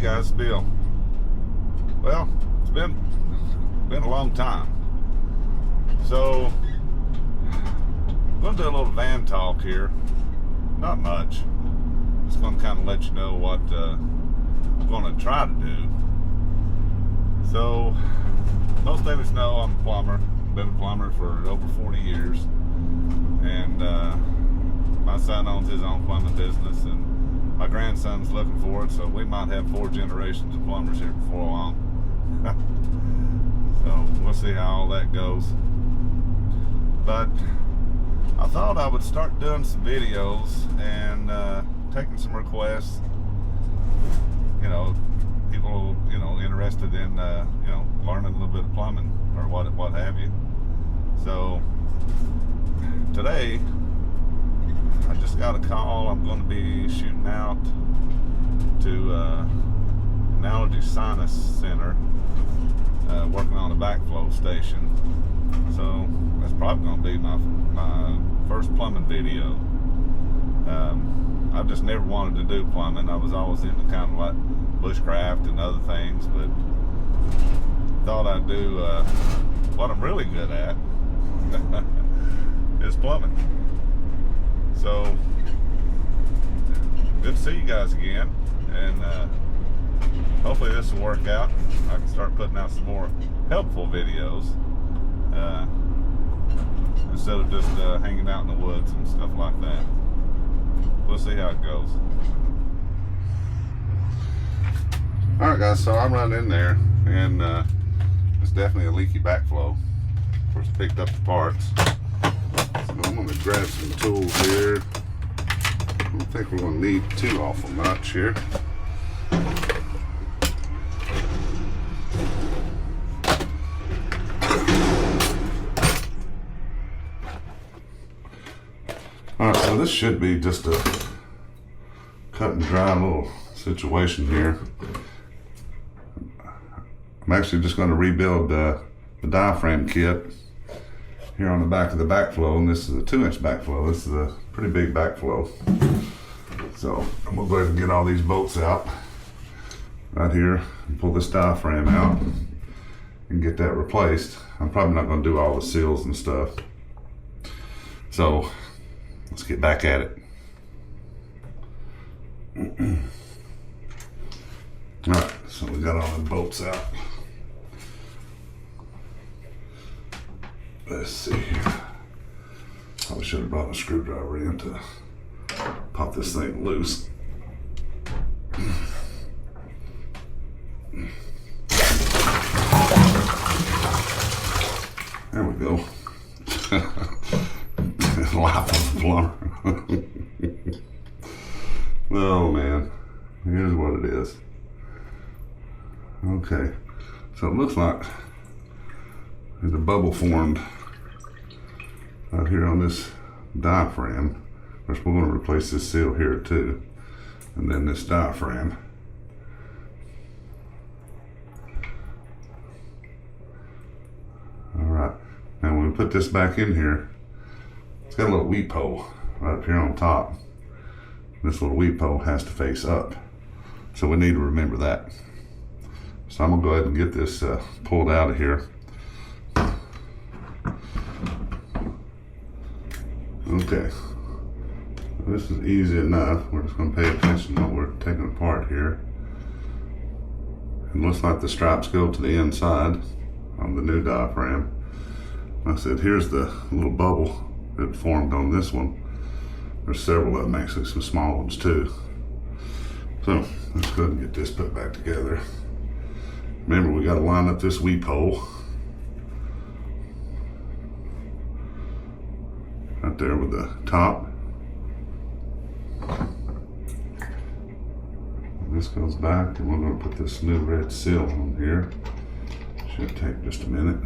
guys, Bill. Well, it's been a long time. So I'm going to do a little van talk here. Not much. Just going to kind of let you know what I'm going to try to do. So most of us know I'm a plumber. Been a plumber for over 40 years, and my son owns his own plumbing business, and my grandson's looking for it, so we might have 4 generations of plumbers here before long. So we'll see how all that goes. But I thought I would start doing some videos and taking some requests. You know, people, you know, interested in you know, learning a little bit of plumbing or what have you. So today I just got a call. I'm going to be shooting out to an allergy sinus center, working on a backflow station. So that's probably going to be my first plumbing video. I've just never wanted to do plumbing. I was always into kind of like bushcraft and other things, but thought I'd do what I'm really good at is plumbing. So good to see you guys again, and hopefully this will work out. I can start putting out some more helpful videos instead of just hanging out in the woods and stuff like that. We'll see how it goes. Alright guys, so I'm running in there, and it's definitely a leaky backflow. Of course, I picked up the parts. So I'm going to grab some tools here. I don't think we're going to need too awful much here. Alright, so this should be just a cut and dry little situation here. I'm actually just going to rebuild the diaphragm kit here on the back of the backflow, and this is a 2-inch backflow. This is a pretty big backflow. So I'm going to go ahead and get all these bolts out right here and pull this diaphragm out and get that replaced. I'm probably not going to do all the seals and stuff. So let's get back at it. Alright, so we got all the bolts out. Let's see here. Probably should have brought a screwdriver in to pop this thing loose. There we go. Life of a plumber. Oh man, here's what it is. Okay, so it looks like there's a bubble formed out here on this diaphragm. Of course, we're going to replace this seal here too, and then this diaphragm. All right, now when we put this back in here, it's got a little weep hole right up here on top. This little weep hole has to face up, so we need to remember that. So I'm gonna go ahead and get this pulled out of here. Okay, this is easy enough. We're just gonna pay attention to what we're taking apart here. It looks like the stripes go to the inside on the new diaphragm. Like I said, here's the little bubble that formed on this one. There's several of them, actually some small ones too. So let's go ahead and get this put back together. Remember, we got to line up this weep hole right there with the top. And this goes back, and we're going to put this new red seal on here. Should take just a minute.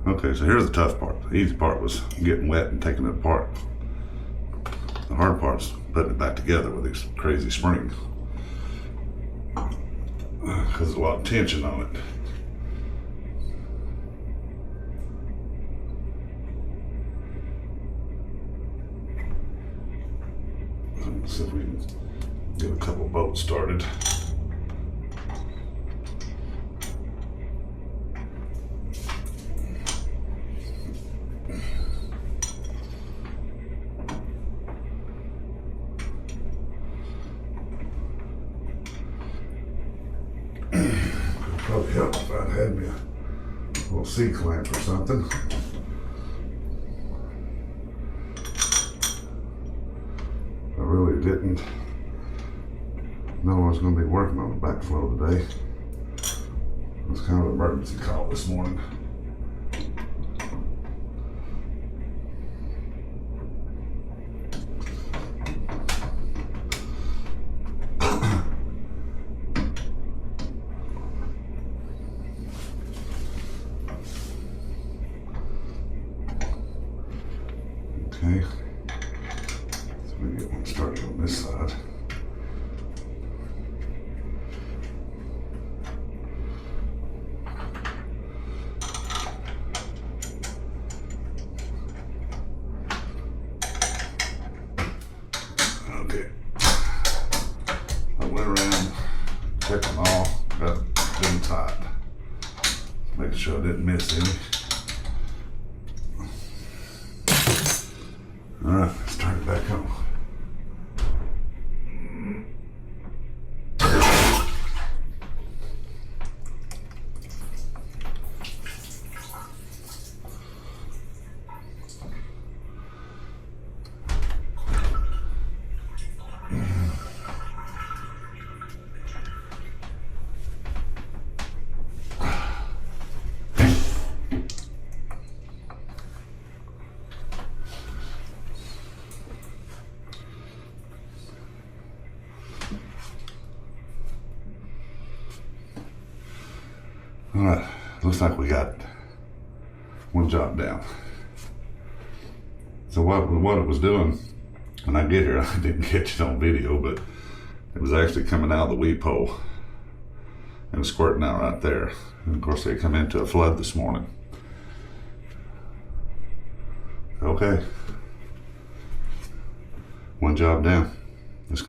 Okay, so here's the tough part. The easy part was getting wet and taking it apart. The hard part's putting it back together with these crazy springs, because there's a lot of tension on it. couple boats started. Probably help if I'd had me a little C-clamp or something. I really didn't know I was going to be working on the backflow today. It was kind of an emergency call this morning. Okay, so we get one started on this side. Okay, I went around, checked them all, got them tight, making sure I didn't miss any. All right, let's turn it back on. All right, looks like we got one job down. So what it was doing when I get here, I didn't catch it on video, but it was actually coming out of the weep hole and squirting out right there. And of course, they come into a flood this morning. Okay, one job down.